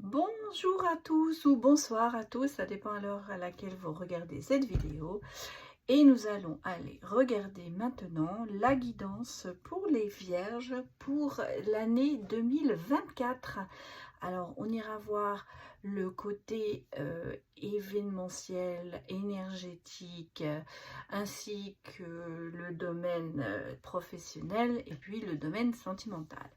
Bonjour à tous ou bonsoir à tous, ça dépend à l'heure à laquelle vous regardez cette vidéo. Et nous allons aller regarder maintenant la guidance pour les vierges pour l'année 2024. Alors, on ira voir le côté événementiel, énergétique, ainsi que le domaine professionnel et puis le domaine sentimental.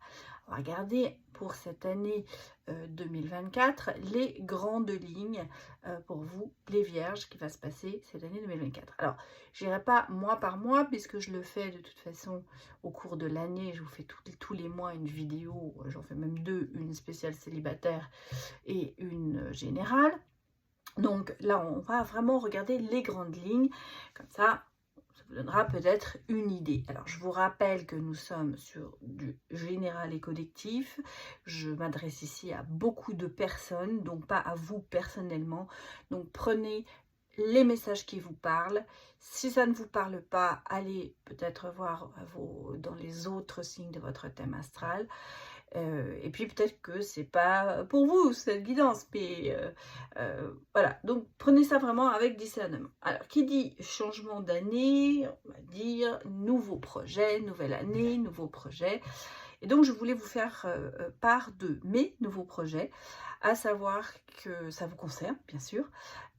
On va regarder pour cette année 2024 les grandes lignes pour vous, les vierges, qui va se passer cette année 2024. Alors, je n'irai pas mois par mois puisque je le fais de toute façon au cours de l'année. Je vous fais tous les mois une vidéo, j'en fais même deux, une spéciale célibataire et une générale. Donc là, on va vraiment regarder les grandes lignes, comme ça vous donnera peut-être une idée. Alors, je vous rappelle que nous sommes sur du général et collectif. Je m'adresse ici à beaucoup de personnes, donc pas à vous personnellement. Donc, prenez les messages qui vous parlent. Si ça ne vous parle pas, allez peut-être voir dans les autres signes de votre thème astral. Et puis peut-être que c'est pas pour vous cette guidance, mais voilà, donc prenez ça vraiment avec discernement. Alors, qui dit changement d'année, on va dire nouveau projet, nouvelle année, nouveau projet. Et donc je voulais vous faire part de mes nouveaux projets, à savoir que ça vous concerne bien sûr,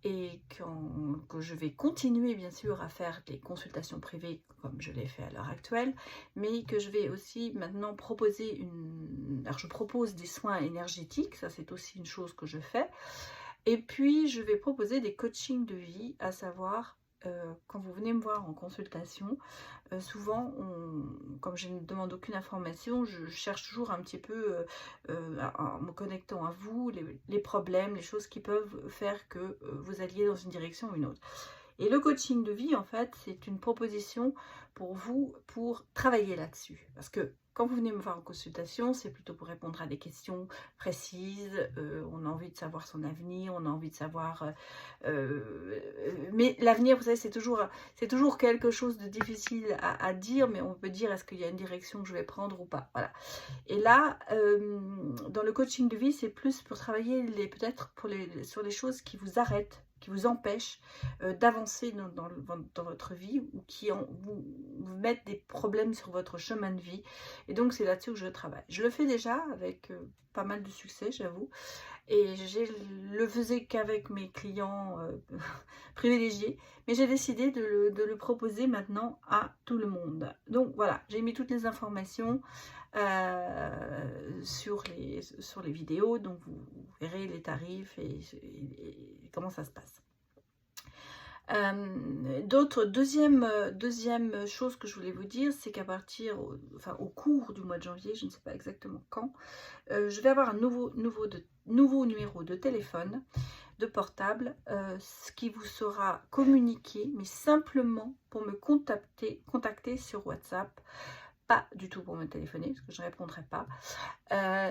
et que je vais continuer bien sûr à faire des consultations privées comme je l'ai fait à l'heure actuelle, mais que je vais aussi maintenant proposer alors je propose des soins énergétiques, ça c'est aussi une chose que je fais, et puis je vais proposer des coachings de vie, à savoir quand vous venez me voir en consultation, souvent, comme je ne demande aucune information, je cherche toujours un petit peu, en me connectant à vous, les problèmes, les choses qui peuvent faire que vous alliez dans une direction ou une autre. Et le coaching de vie, en fait, c'est une proposition pour vous pour travailler là-dessus. Parce que quand vous venez me voir en consultation, c'est plutôt pour répondre à des questions précises. On a envie de savoir son avenir, on a envie de savoir... mais l'avenir, vous savez, c'est toujours quelque chose de difficile à dire, mais on peut dire est-ce qu'il y a une direction que je vais prendre ou pas. Voilà. Et là, dans le coaching de vie, c'est plus pour travailler peut-être sur les choses qui vous arrêtent, qui vous empêchent d'avancer dans votre vie, ou qui vous mettent des problèmes sur votre chemin de vie. Et donc, c'est là-dessus que je travaille. Je le fais déjà avec pas mal de succès, j'avoue. Et je le faisais qu'avec mes clients privilégiés, mais j'ai décidé de le proposer maintenant à tout le monde. Donc voilà, j'ai mis toutes les informations sur les vidéos, donc vous verrez les tarifs et comment ça se passe. Deuxième chose que je voulais vous dire, c'est qu'à partir, au cours du mois de janvier, je ne sais pas exactement quand, je vais avoir un nouveau numéro de téléphone, de portable, ce qui vous sera communiqué, mais simplement pour me contacter sur WhatsApp. Pas du tout pour me téléphoner, parce que je ne répondrai pas,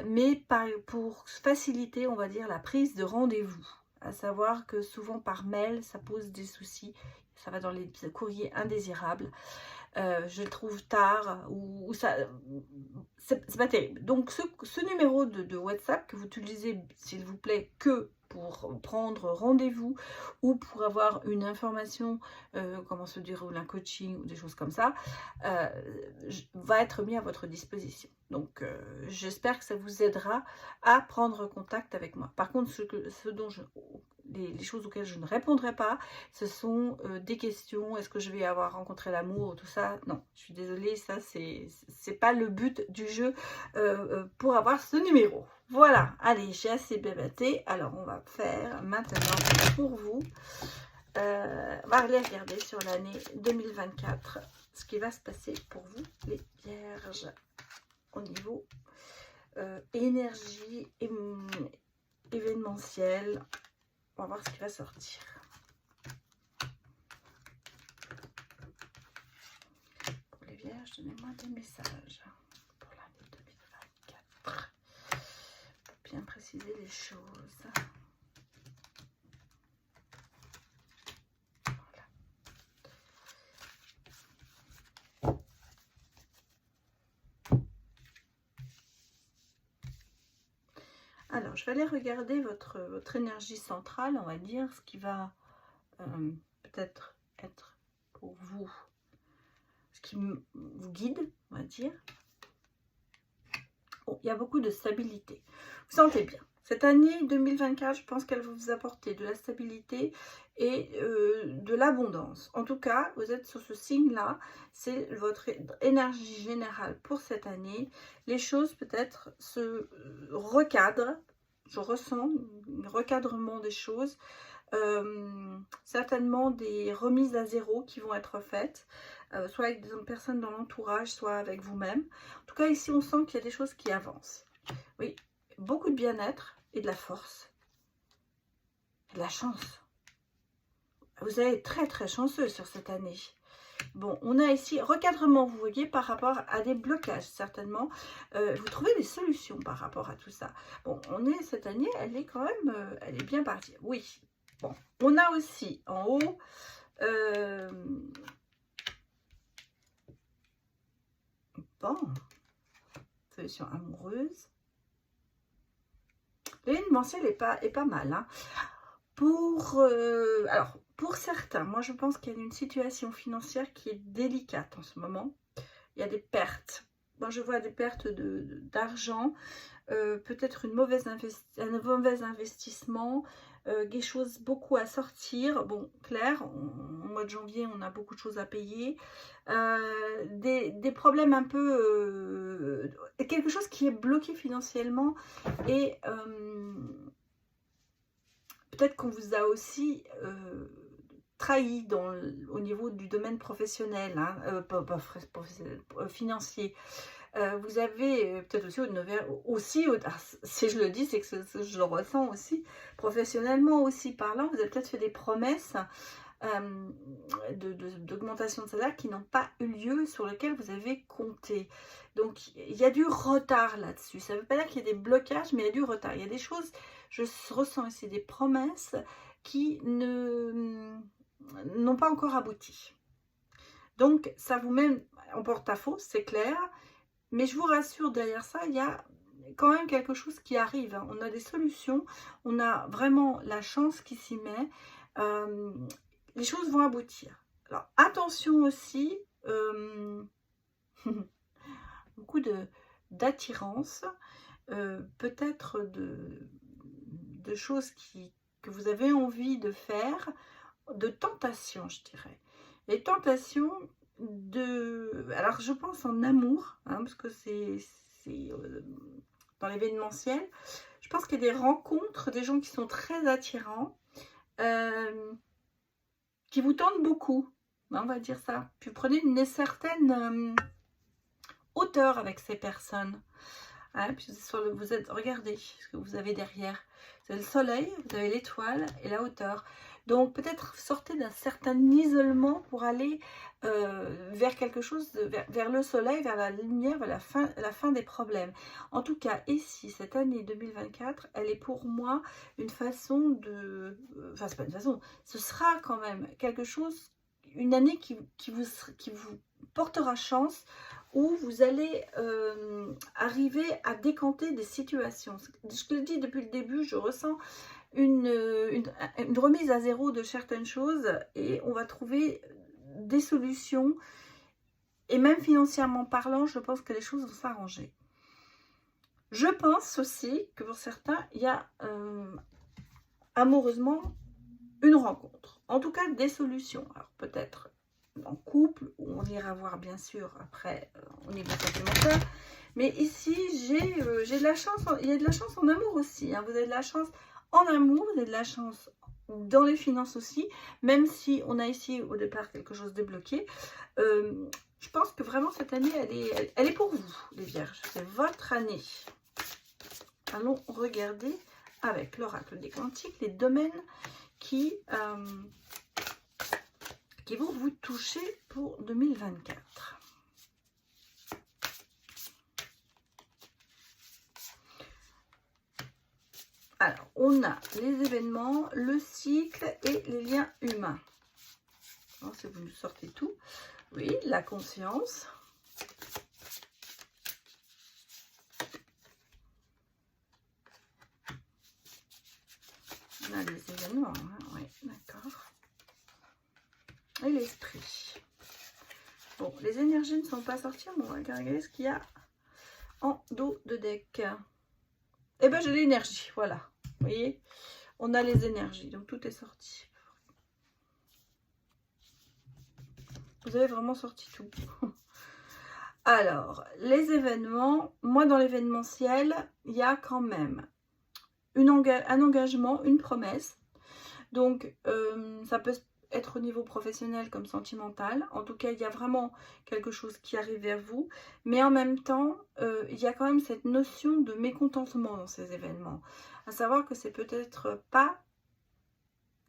mais pour faciliter, on va dire, la prise de rendez-vous. À savoir que souvent par mail, ça pose des soucis, ça va dans les courriers indésirables. Je le trouve tard, ou ça, c'est pas terrible. Donc ce numéro de WhatsApp que vous utilisez, s'il vous plaît, que pour prendre rendez-vous ou pour avoir une information, comment se déroule un coaching ou des choses comme ça, va être mis à votre disposition. Donc j'espère que ça vous aidera à prendre contact avec moi. Par contre, les choses auxquelles je ne répondrai pas, ce sont des questions. Est-ce que je vais avoir rencontré l'amour, tout ça? Non, je suis désolée, ça c'est pas le but du jeu pour avoir ce numéro. Voilà, allez, j'ai assez bébaté. Alors on va faire maintenant pour vous, on va aller regarder sur l'année 2024 ce qui va se passer pour vous les vierges au niveau énergie événementielle. On va voir ce qui va sortir. Pour les vierges, donnez-moi des messages pour l'année 2024. Pour bien préciser les choses. Voilà. Alors, je vais aller regarder votre énergie centrale, on va dire, ce qui va peut-être être pour vous, ce qui vous guide, on va dire. Bon, il y a beaucoup de stabilité. Vous sentez bien. Cette année 2024, je pense qu'elle va vous apporter de la stabilité et de l'abondance. En tout cas, vous êtes sur ce signe-là. C'est votre énergie générale pour cette année. Les choses peut-être se recadrent. Je ressens un recadrement des choses. Certainement des remises à zéro qui vont être faites, soit avec des personnes dans l'entourage, soit avec vous-même. En tout cas, ici, on sent qu'il y a des choses qui avancent. Oui, beaucoup de bien-être et de la force. Et de la chance. Vous êtes très, très chanceux sur cette année. Bon, on a ici recadrement, vous voyez, par rapport à des blocages, certainement. Vous trouvez des solutions par rapport à tout ça. Bon, cette année, elle est quand même, elle est bien partie. Oui. Bon, on a aussi en haut bon, solution amoureuse. L'événementiel est pas mal. Hein. Alors, pour certains, moi je pense qu'il y a une situation financière qui est délicate en ce moment. Il y a des pertes. Moi je vois des pertes d'argent, peut-être un mauvais investissement, des choses beaucoup à sortir. Bon, clair, au mois de janvier, on a beaucoup de choses à payer. Des problèmes un peu... quelque chose qui est bloqué financièrement et peut-être qu'on vous a aussi trahi au niveau du domaine professionnel, hein, financier. Vous avez peut-être aussi, si je le dis, c'est que je le ressens aussi, professionnellement aussi parlant, vous avez peut-être fait des promesses d'augmentation de salaire qui n'ont pas eu lieu, sur lesquelles vous avez compté. Donc, il y a du retard là-dessus. Ça ne veut pas dire qu'il y a des blocages, mais il y a du retard. Il y a des choses, je ressens ici des promesses qui n'ont pas encore abouti. Donc, ça vous met en porte-à-faux, c'est clair. Mais je vous rassure, derrière ça, il y a quand même quelque chose qui arrive. Hein. On a des solutions, on a vraiment la chance qui s'y met. Les choses vont aboutir. Alors, attention aussi, beaucoup d'attirance, peut-être de choses que vous avez envie de faire, de tentations, je dirais. Les tentations alors je pense en amour, hein, parce que c'est dans l'événementiel. Je pense qu'il y a des rencontres, des gens qui sont très attirants, qui vous tentent beaucoup, hein, on va dire ça. Puis prenez une certaine hauteur avec ces personnes. Hein, puis regardez ce que vous avez derrière. Vous avez le soleil, vous avez l'étoile et la hauteur. Donc peut-être sortez d'un certain isolement pour aller vers quelque chose, vers le soleil, vers la lumière, vers la fin des problèmes. En tout cas, ici, cette année 2024, elle est pour moi une façon de... Enfin, c'est pas une façon, ce sera quand même quelque chose, une année qui vous portera chance, où vous allez arriver à décanter des situations. Je te le dis depuis le début, je ressens une remise à zéro de certaines choses et on va trouver des solutions. Et même financièrement parlant, je pense que les choses vont s'arranger. Je pense aussi que pour certains, il y a amoureusement une rencontre. En tout cas, des solutions. Alors peut-être en couple, où on ira voir bien sûr après au niveau sentimental. Mais ici, j'ai de la chance, il y a de la chance en amour aussi. Hein. Vous avez de la chance en amour, vous avez de la chance dans les finances aussi, même si on a ici au départ quelque chose de bloqué. Je pense que vraiment cette année, elle est pour vous, les vierges. C'est votre année. Allons regarder avec l'oracle des quantiques les domaines qui vont vous toucher pour 2024. Alors, on a les événements, le cycle et les liens humains. Alors, si vous nous sortez tout. Oui, la conscience. On a les événements, hein, oui, d'accord. Et l'esprit. Bon, les énergies ne sont pas sorties, mais on va regarder ce qu'il y a en dos de deck. Eh bien, j'ai l'énergie, voilà. Vous voyez, on a les énergies, donc tout est sorti. Vous avez vraiment sorti tout. Alors, les événements, moi dans l'événementiel, il y a quand même un engagement, une promesse. Donc, ça peut être au niveau professionnel comme sentimental. En tout cas, il y a vraiment quelque chose qui arrive vers vous. Mais en même temps, il y a quand même cette notion de mécontentement dans ces événements. À savoir que c'est peut-être pas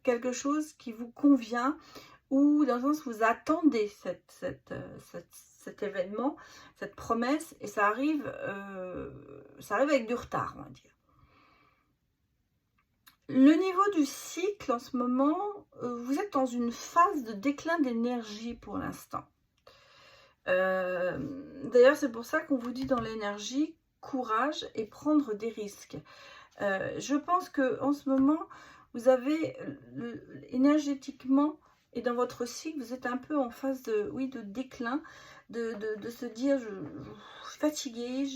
quelque chose qui vous convient ou dans le sens où vous attendez cet événement, cette promesse, et ça arrive avec du retard, on va dire. Le niveau du cycle en ce moment, vous êtes dans une phase de déclin d'énergie pour l'instant. D'ailleurs, c'est pour ça qu'on vous dit dans l'énergie, courage et prendre des risques. Je pense que en ce moment, vous avez énergétiquement et dans votre cycle, vous êtes un peu en phase de, oui, de déclin, de se dire, je suis fatiguée,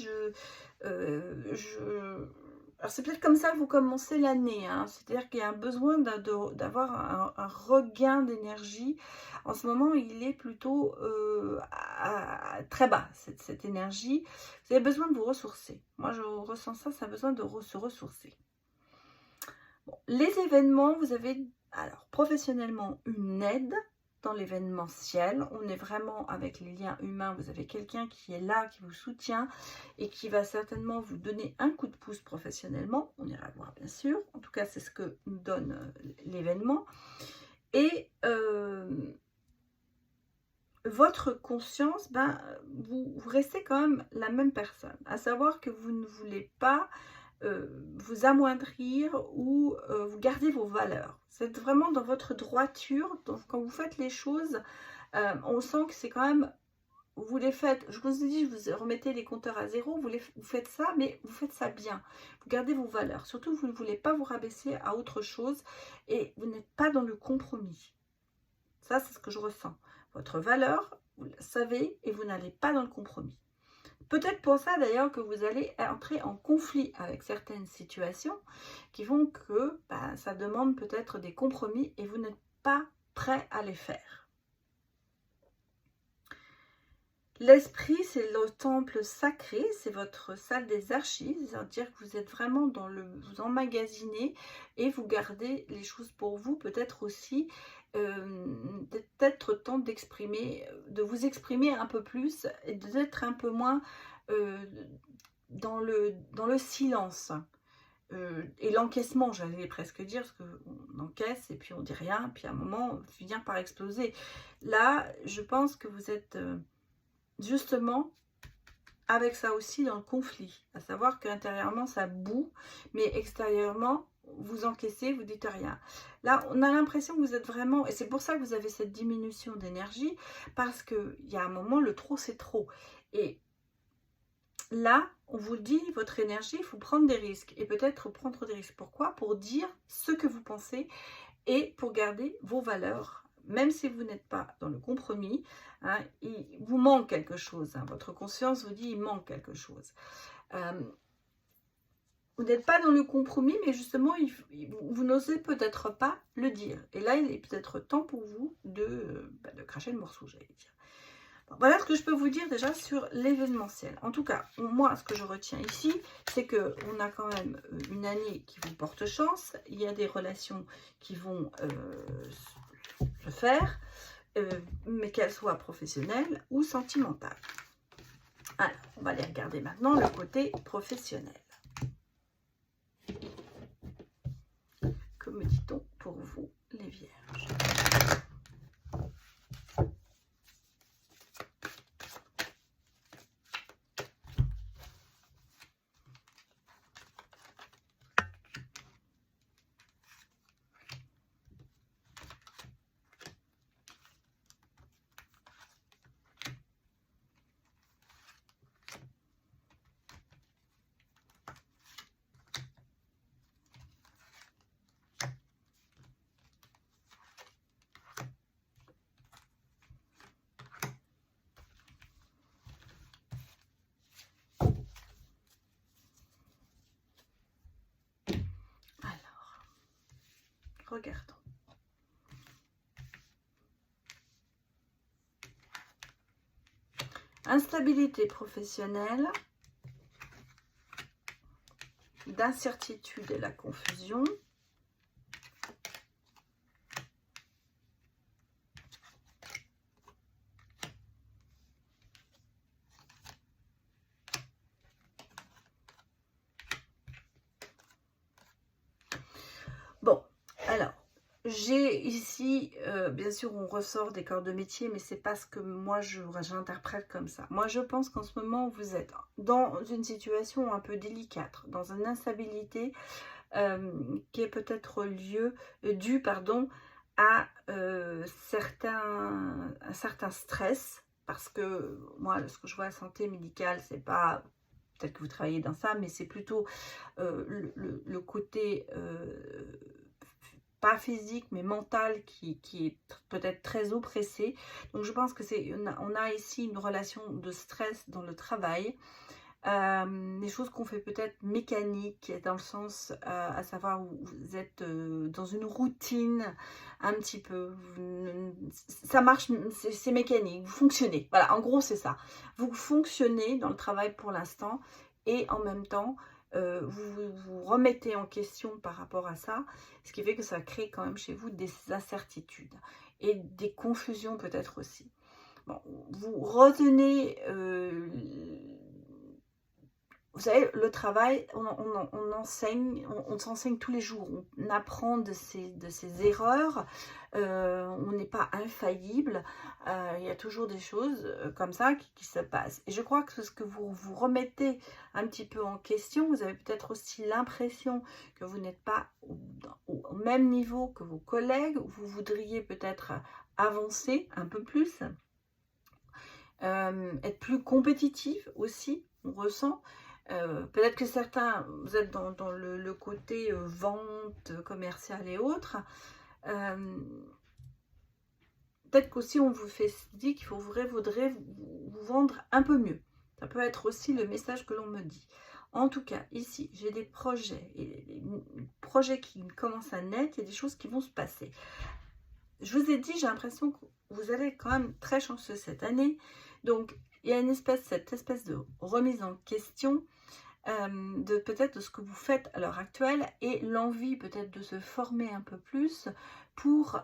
alors c'est peut-être comme ça que vous commencez l'année, hein. C'est-à-dire qu'il y a un besoin d'avoir un regain d'énergie. En ce moment, il est plutôt très bas, cette énergie. Vous avez besoin de vous ressourcer. Moi, je ressens ça, ça a besoin de se ressourcer. Bon, les événements, vous avez, alors, professionnellement, une aide dans l'événementiel. On est vraiment avec les liens humains. Vous avez quelqu'un qui est là, qui vous soutient et qui va certainement vous donner un coup de pouce professionnellement. On ira voir, bien sûr. En tout cas, c'est ce que nous donne l'événement. Et votre conscience, ben, vous restez quand même la même personne. À savoir que vous ne voulez pas vous amoindrir ou vous gardez vos valeurs. C'est vraiment dans votre droiture. Donc, quand vous faites les choses, on sent que c'est quand même, vous les faites, je vous ai dit, vous remettez les compteurs à zéro, vous faites ça, mais vous faites ça bien. Vous gardez vos valeurs. Surtout, vous ne voulez pas vous rabaisser à autre chose et vous n'êtes pas dans le compromis. Ça, c'est ce que je ressens. Votre valeur, vous la savez et vous n'allez pas dans le compromis. Peut-être pour ça d'ailleurs que vous allez entrer en conflit avec certaines situations qui font que ça demande peut-être des compromis et vous n'êtes pas prêt à les faire. L'esprit, c'est le temple sacré, c'est votre salle des archives, c'est-à-dire que vous êtes vraiment dans vous emmagasinez et vous gardez les choses pour vous, peut-être aussi, peut-être temps d'exprimer, de vous exprimer un peu plus et d'être un peu moins dans le silence. Et l'encaissement, j'allais presque dire, parce qu'on encaisse et puis on dit rien, puis à un moment, on finit par exploser. Là, je pense que vous êtes justement avec ça aussi dans le conflit, à savoir qu'intérieurement ça boue, mais extérieurement vous encaissez, vous dites rien. Là, on a l'impression que vous êtes vraiment, et c'est pour ça que vous avez cette diminution d'énergie, parce qu'il y a un moment, le trop c'est trop. Et là, on vous le dit, votre énergie, il faut prendre des risques, et peut-être prendre des risques. Pourquoi? Pour dire ce que vous pensez, et pour garder vos valeurs. Même si vous n'êtes pas dans le compromis, hein, il vous manque quelque chose. Hein, votre conscience vous dit il manque quelque chose. Vous n'êtes pas dans le compromis, mais justement, vous n'osez peut-être pas le dire. Et là, il est peut-être temps pour vous de cracher le morceau, j'allais dire. Bon, voilà ce que je peux vous dire déjà sur l'événementiel. En tout cas, moi, ce que je retiens ici, c'est qu'on a quand même une année qui vous porte chance. Il y a des relations qui vont se faire, mais qu'elles soient professionnelles ou sentimentales. Alors, on va aller regarder maintenant le côté professionnel. Que me dit-on pour vous, les vierges ? Regardons. Instabilité professionnelle, d'incertitude et la confusion. Bon, alors, j'ai ici, bien sûr, on ressort des corps de métier, mais c'est pas ce que moi, j'interprète comme ça. Moi, je pense qu'en ce moment, vous êtes dans une situation un peu délicate, dans une instabilité qui est peut-être due à un certain stress, parce que moi, ce que je vois à santé médicale, c'est pas... Peut-être que vous travaillez dans ça, mais c'est plutôt le côté pas physique mais mental qui est peut-être très oppressé. Donc je pense que on a ici une relation de stress dans le travail, des choses qu'on fait peut-être mécaniques, dans le sens à savoir où vous êtes dans une routine un petit peu, ça marche, c'est mécanique, vous fonctionnez, voilà, en gros c'est ça, vous fonctionnez dans le travail pour l'instant et en même temps vous remettez en question par rapport à ça, ce qui fait que ça crée quand même chez vous des incertitudes et des confusions peut-être aussi. Bon, vous retenez vous savez, le travail, on enseigne, on s'enseigne tous les jours, on apprend de ses erreurs, on n'est pas infaillible, il y a toujours des choses comme ça qui se passent. Et je crois que ce que vous remettez un petit peu en question, vous avez peut-être aussi l'impression que vous n'êtes pas au même niveau que vos collègues, vous voudriez peut-être avancer un peu plus, être plus compétitif aussi, on ressent. Peut-être que certains, vous êtes dans le côté vente commerciale et autres. Peut-être qu'aussi on vous dit qu'il faudrait vous vendre un peu mieux. Ça peut être aussi le message que l'on me dit. En tout cas, ici, j'ai des projets, et des projets qui commencent à naître, il y a des choses qui vont se passer. Je vous ai dit, j'ai l'impression que vous allez quand même très chanceux cette année. Donc, il y a cette espèce de remise en question de peut-être de ce que vous faites à l'heure actuelle et l'envie peut-être de se former un peu plus pour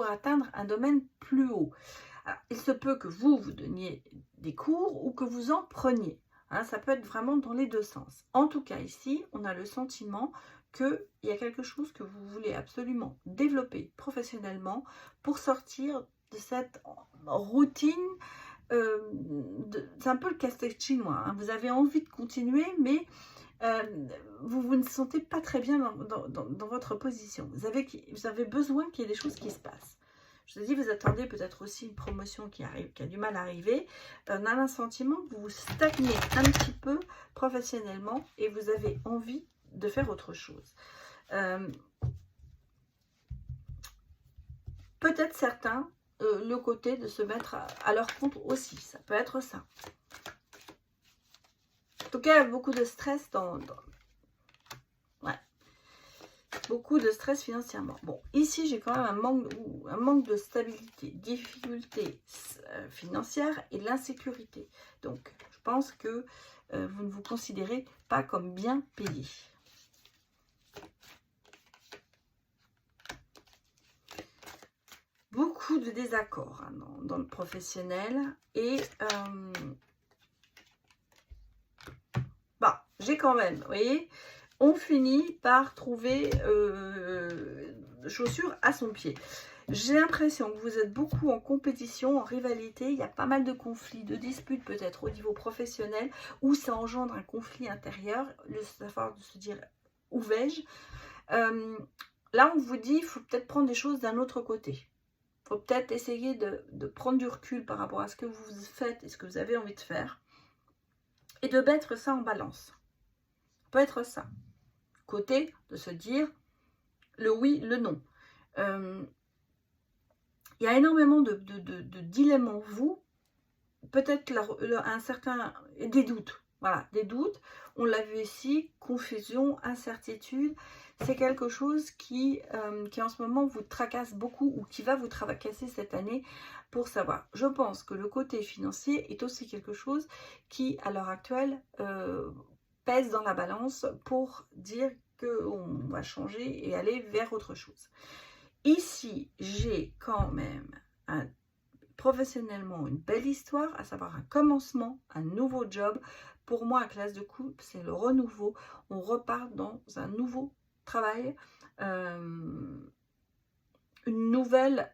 atteindre un domaine plus haut. Alors, il se peut que vous donniez des cours ou que vous en preniez. Hein, ça peut être vraiment dans les deux sens. En tout cas, ici, on a le sentiment qu'il y a quelque chose que vous voulez absolument développer professionnellement pour sortir de cette routine. C'est un peu le casse-tête chinois, hein. Vous avez envie de continuer, mais vous ne sentez pas très bien dans votre position. Vous avez besoin qu'il y ait des choses qui se passent. Je vous ai dit, vous attendez peut-être aussi une promotion qui a du mal à arriver. On a un sentiment que vous stagnez un petit peu professionnellement et vous avez envie de faire autre chose. Peut-être certains, le côté de se mettre à leur compte aussi, ça peut être ça. En tout cas, beaucoup de stress ouais. Beaucoup de stress financièrement. Bon, ici, j'ai quand même un manque de stabilité, difficulté financière et l'insécurité. Donc, je pense que vous ne vous considérez pas comme bien payé. Beaucoup de désaccords hein, dans le professionnel et bah, j'ai quand même, vous voyez, on finit par trouver chaussure à son pied. J'ai l'impression que vous êtes beaucoup en compétition, en rivalité. Il y a pas mal de conflits, de disputes peut-être au niveau professionnel où ça engendre un conflit intérieur, le savoir de se dire où vais-je. Là, on vous dit il faut peut-être prendre des choses d'un autre côté. Il faut peut-être essayer de prendre du recul par rapport à ce que vous faites et ce que vous avez envie de faire. Et de mettre ça en balance. Ça peut être ça. Côté de se dire le oui, le non. Il y a énormément de dilemmes en vous. Peut-être des doutes. Voilà, des doutes. On l'a vu ici, confusion, incertitude. C'est quelque chose qui en ce moment vous tracasse beaucoup ou qui va vous tracasser cette année pour savoir. Je pense que le côté financier est aussi quelque chose qui, à l'heure actuelle, pèse dans la balance pour dire qu'on va changer et aller vers autre chose. Ici, j'ai quand même professionnellement une belle histoire, à savoir un commencement, un nouveau job. Pour moi, à classe de coupe, c'est le renouveau. On repart dans un nouveau travail, une nouvelle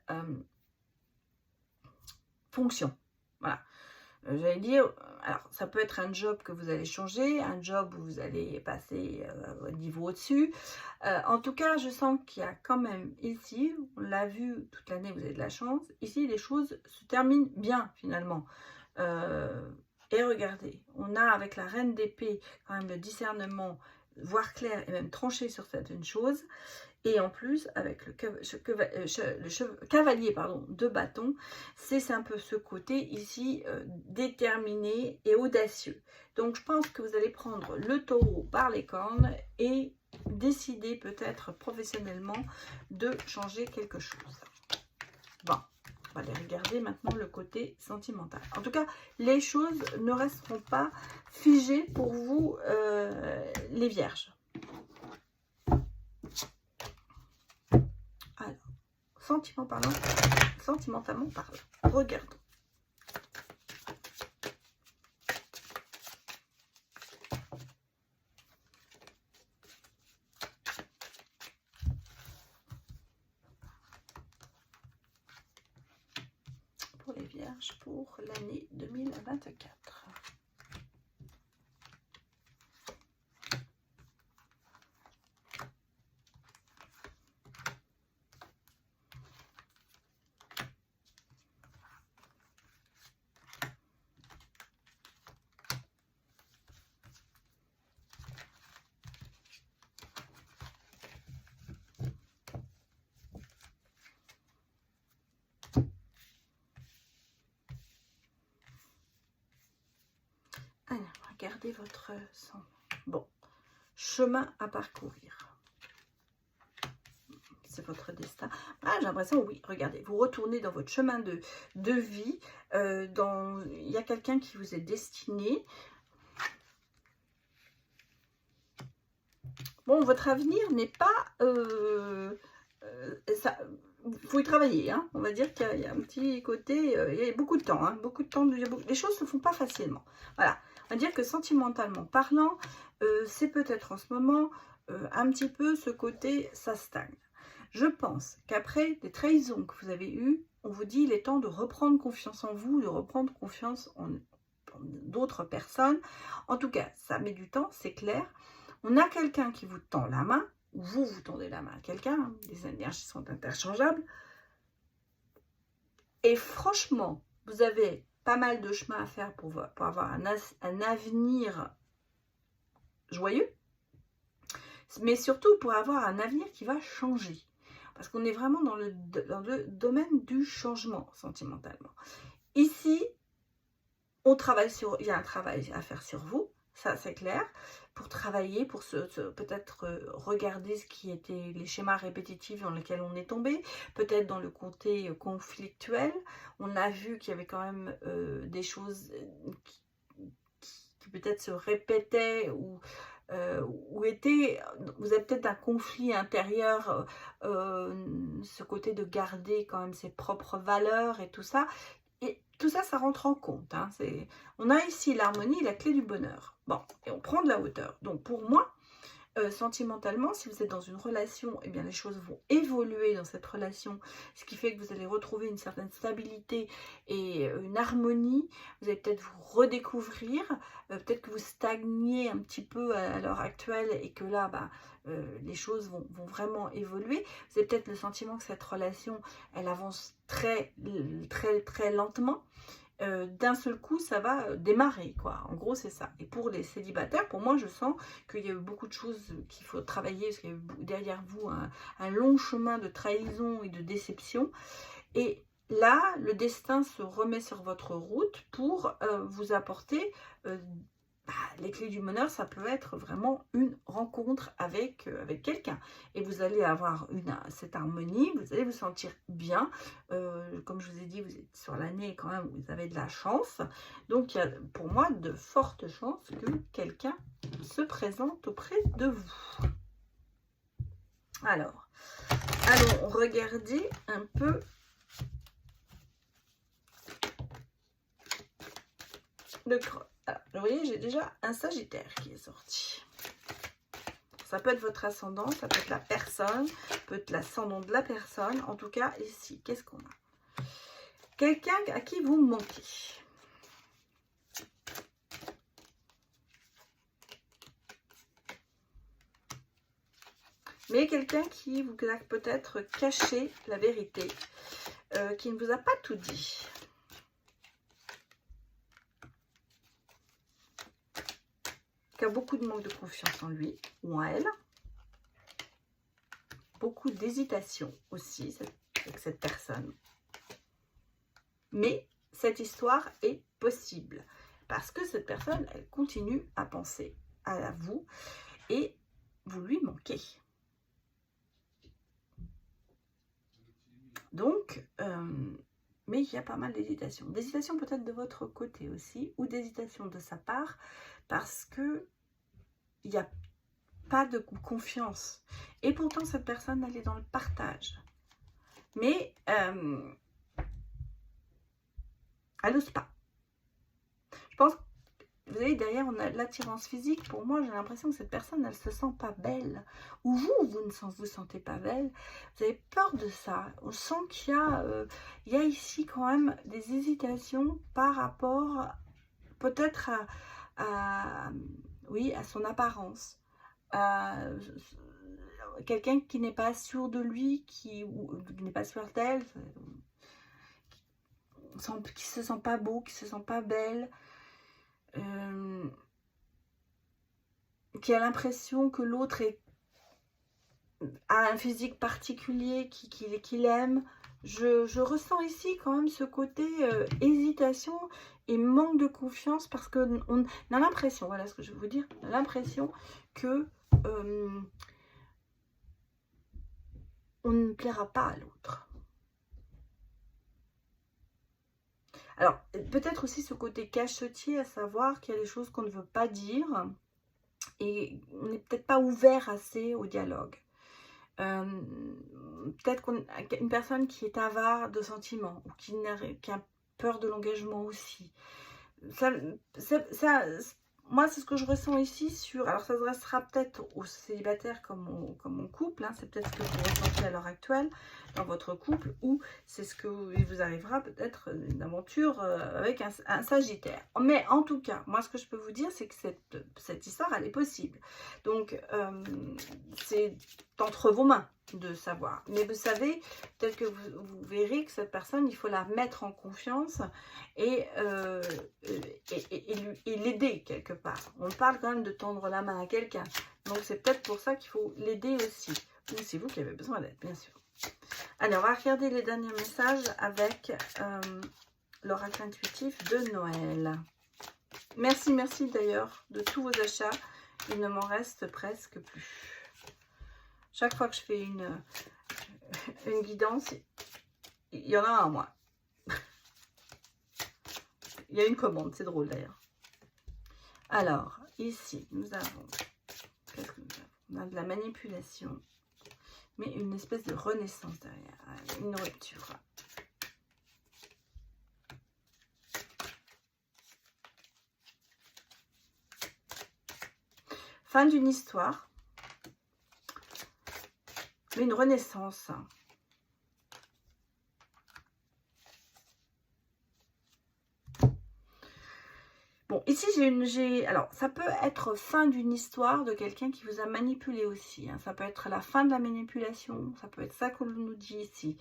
fonction. Voilà. J'allais dire, alors ça peut être un job que vous allez changer, un job où vous allez passer au niveau au-dessus. En tout cas, je sens qu'il y a quand même ici, on l'a vu toute l'année, vous avez de la chance. Ici, les choses se terminent bien finalement. Et regardez, on a avec la reine d'épée quand même le discernement, voir clair et même trancher sur certaines choses. Et en plus, avec le cavalier de bâton, c'est un peu ce côté ici déterminé et audacieux. Donc, je pense que vous allez prendre le taureau par les cornes et décider peut-être professionnellement de changer quelque chose. Bon, on va aller regarder maintenant le côté sentimental. En tout cas, les choses ne resteront pas figées pour vous, les vierges. Alors, sentimentalement parlant, regardons. Pour les vierges, pour l'année 2024. Alors, regardez votre sang. Bon, chemin à parcourir. C'est votre destin. Ah, j'ai l'impression, oui, regardez, vous retournez dans votre chemin de vie. Il y a quelqu'un qui vous est destiné. Bon, votre avenir n'est pas... faut y travailler, hein. On va dire qu'il y a un petit côté... il y a beaucoup de temps, hein, beaucoup de temps. Les choses ne se font pas facilement. Voilà. On va dire que sentimentalement parlant, c'est peut-être en ce moment un petit peu ce côté, ça stagne. Je pense qu'après des trahisons que vous avez eues, on vous dit il est temps de reprendre confiance en vous, de reprendre confiance en d'autres personnes. En tout cas, ça met du temps, c'est clair. On a quelqu'un qui vous tend la main, ou vous tendez la main à quelqu'un, hein, les énergies sont interchangeables. Et franchement, vous avez pas mal de chemin à faire pour avoir un avenir joyeux, mais surtout pour avoir un avenir qui va changer. Parce qu'on est vraiment dans le domaine du changement sentimentalement. Ici, il y a un travail à faire sur vous, ça c'est clair, pour travailler, pour peut-être regarder ce qui était les schémas répétitifs dans lesquels on est tombé, peut-être dans le côté conflictuel. On a vu qu'il y avait quand même des choses qui peut-être se répétaient ou vous avez peut-être un conflit intérieur, ce côté de garder quand même ses propres valeurs et tout ça. Et tout ça, ça rentre en compte. Hein. On a ici l'harmonie, la clé du bonheur. Bon, et on prend de la hauteur. Donc pour moi, sentimentalement, si vous êtes dans une relation, eh bien les choses vont évoluer dans cette relation, ce qui fait que vous allez retrouver une certaine stabilité et une harmonie. Vous allez peut-être vous redécouvrir, peut-être que vous stagnez un petit peu à l'heure actuelle et que là, les choses vont vraiment évoluer. Vous avez peut-être le sentiment que cette relation, elle avance très lentement. D'un seul coup, ça va démarrer, quoi. En gros, c'est ça. Et pour les célibataires, pour moi, je sens qu'il y a eu beaucoup de choses qu'il faut travailler, parce qu'il y a eu derrière vous un long chemin de trahison et de déception. Et là, le destin se remet sur votre route pour vous apporter les clés du bonheur, ça peut être vraiment une rencontre avec, avec quelqu'un. Et vous allez avoir cette harmonie, vous allez vous sentir bien. Comme je vous ai dit, vous êtes sur l'année quand même, vous avez de la chance. Donc, il y a pour moi de fortes chances que quelqu'un se présente auprès de vous. Alors, allons regarder un peu le creux. Alors, vous voyez, j'ai déjà un Sagittaire qui est sorti. Ça peut être votre ascendant, ça peut être la personne, ça peut être l'ascendant de la personne. En tout cas, ici, qu'est-ce qu'on a? Quelqu'un à qui vous manquez. Mais quelqu'un qui vous a peut-être caché la vérité, qui ne vous a pas tout dit. Qui a beaucoup de manque de confiance en lui ou en elle. Beaucoup d'hésitation aussi avec cette personne. Mais cette histoire est possible parce que cette personne, elle continue à penser à vous et vous lui manquez. Donc, mais il y a pas mal d'hésitation. D'hésitation peut-être de votre côté aussi, ou d'hésitation de sa part, parce que il n'y a pas de confiance. Et pourtant, cette personne, elle est dans le partage. Mais elle n'ose pas. Je pense, vous voyez, derrière, on a l'attirance physique. Pour moi, j'ai l'impression que cette personne, elle ne se sent pas belle. Ou vous ne vous sentez pas belle. Vous avez peur de ça. On sent qu'il y a ici quand même des hésitations par rapport peut-être oui, à son apparence. Quelqu'un qui n'est pas sûr de lui, qui n'est pas sûr d'elle, qui ne se sent pas beau, qui ne se sent pas belle, qui a l'impression que l'autre a un physique particulier, qu'il aime. Je ressens ici quand même ce côté hésitation et manque de confiance parce qu'on a l'impression, voilà ce que je veux vous dire, on a l'impression que on ne plaira pas à l'autre. Alors, peut-être aussi ce côté cachetier, à savoir qu'il y a des choses qu'on ne veut pas dire et on n'est peut-être pas ouvert assez au dialogue. Peut-être qu'une personne qui est avare de sentiments ou qui a peur de l'engagement aussi. Moi, c'est ce que je ressens ici sur... Alors, ça se restera peut-être aux célibataires comme au couple. Hein, c'est peut-être ce que vous ressentez à l'heure actuelle dans votre couple. Ou c'est ce que il vous arrivera peut-être une aventure avec un Sagittaire. Mais en tout cas, moi, ce que je peux vous dire, c'est que cette histoire, elle est possible. Donc, c'est entre vos mains de savoir. Mais vous savez, peut-être que vous verrez que cette personne, il faut la mettre en confiance et l'aider quelque part. On parle quand même de tendre la main à quelqu'un. Donc, c'est peut-être pour ça qu'il faut l'aider aussi. Ou c'est vous qui avez besoin d'aide, bien sûr. Allez, on va regarder les derniers messages avec l'oracle intuitif de Noël. Merci, merci d'ailleurs de tous vos achats. Il ne m'en reste presque plus. Chaque fois que je fais une guidance, il y en a un en moins. Il y a une commande, c'est drôle d'ailleurs. Alors, ici, nous avons... Qu'est-ce que nous avons? On a de la manipulation, mais une espèce de renaissance derrière. Une rupture. Fin d'une histoire. Mais une renaissance. Bon, ici, alors, ça peut être fin d'une histoire de quelqu'un qui vous a manipulé aussi. Hein. Ça peut être la fin de la manipulation. Ça peut être ça qu'on nous dit ici.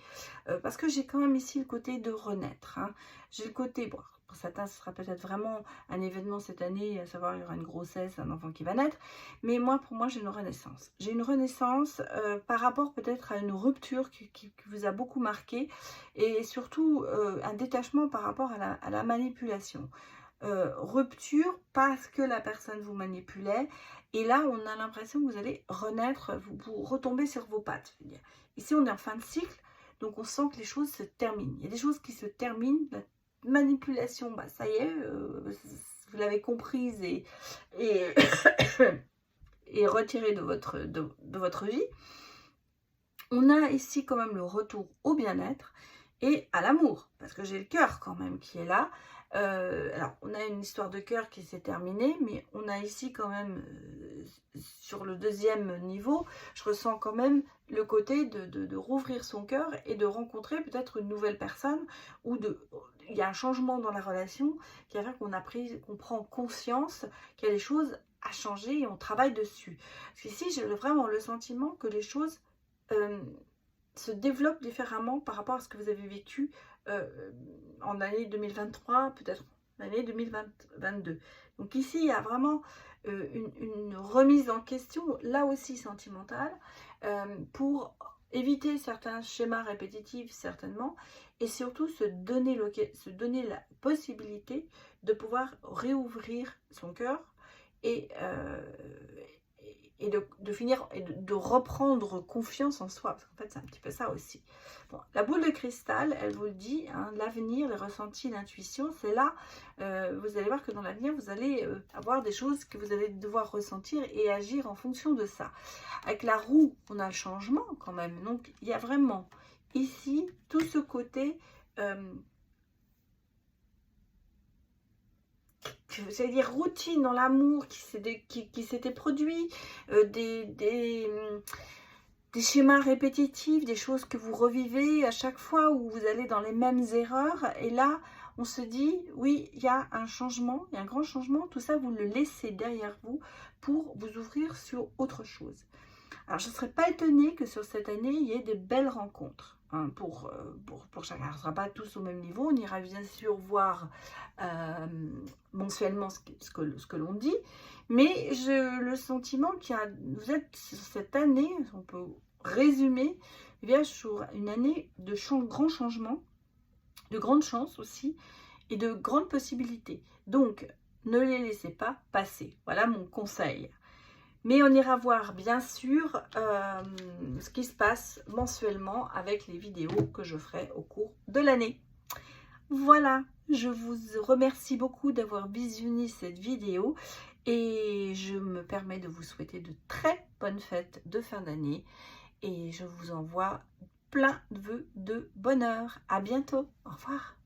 Parce que j'ai quand même ici le côté de renaître. Hein. J'ai le côté... Bon, pour certains, ce sera peut-être vraiment un événement cette année, à savoir il y aura une grossesse, un enfant qui va naître. Mais moi, pour moi, j'ai une renaissance. J'ai une renaissance par rapport peut-être à une rupture qui vous a beaucoup marqué. Et surtout, un détachement par rapport à la manipulation. rupture parce que la personne vous manipulait. Et là, on a l'impression que vous allez renaître, vous retomber sur vos pattes. Je veux dire. Ici, on est en fin de cycle, donc on sent que les choses se terminent. Il y a des choses qui se terminent. La manipulation, bah, ça y est, vous l'avez comprise et, et retirée de votre vie. On a ici quand même le retour au bien-être et à l'amour, parce que j'ai le cœur quand même qui est là. Alors, on a une histoire de cœur qui s'est terminée, mais on a ici quand même, sur le deuxième niveau, je ressens quand même le côté de rouvrir son cœur et de rencontrer peut-être une nouvelle personne, ou il y a un changement dans la relation qui a fait qu'on prend conscience qu'il y a des choses à changer et on travaille dessus. Parce qu'ici, j'ai vraiment le sentiment que les choses se développent différemment par rapport à ce que vous avez vécu en année 2023, peut-être l'année 2022. Donc ici, il y a vraiment une remise en question, là aussi sentimentale, pour éviter certains schémas répétitifs, certainement, et surtout se donner la possibilité de pouvoir réouvrir son cœur et de finir et de reprendre confiance en soi, parce qu'en fait c'est un petit peu ça aussi. Bon, la boule de cristal, elle vous le dit, hein, l'avenir, les ressentis, l'intuition, c'est là, vous allez voir que dans l'avenir vous allez avoir des choses que vous allez devoir ressentir et agir en fonction de ça. Avec la roue, on a le changement quand même, donc il y a vraiment ici tout ce côté j'allais dire routine dans l'amour qui s'était produit, des schémas répétitifs, des choses que vous revivez à chaque fois où vous allez dans les mêmes erreurs. Et là, on se dit, oui, il y a un changement, il y a un grand changement. Tout ça, vous le laissez derrière vous pour vous ouvrir sur autre chose. Alors, je ne serais pas étonnée que sur cette année, il y ait des belles rencontres. Hein, pour chacun. On ne sera pas tous au même niveau. On ira bien sûr voir mensuellement ce que l'on dit. Mais j'ai le sentiment vous êtes cette année, on peut résumer, eh bien, sur une année de grands changements, de grandes chances aussi, et de grandes possibilités. Donc, ne les laissez pas passer. Voilà mon conseil. Mais on ira voir bien sûr ce qui se passe mensuellement avec les vidéos que je ferai au cours de l'année. Voilà, je vous remercie beaucoup d'avoir visionné cette vidéo et je me permets de vous souhaiter de très bonnes fêtes de fin d'année et je vous envoie plein de vœux de bonheur. À bientôt, au revoir.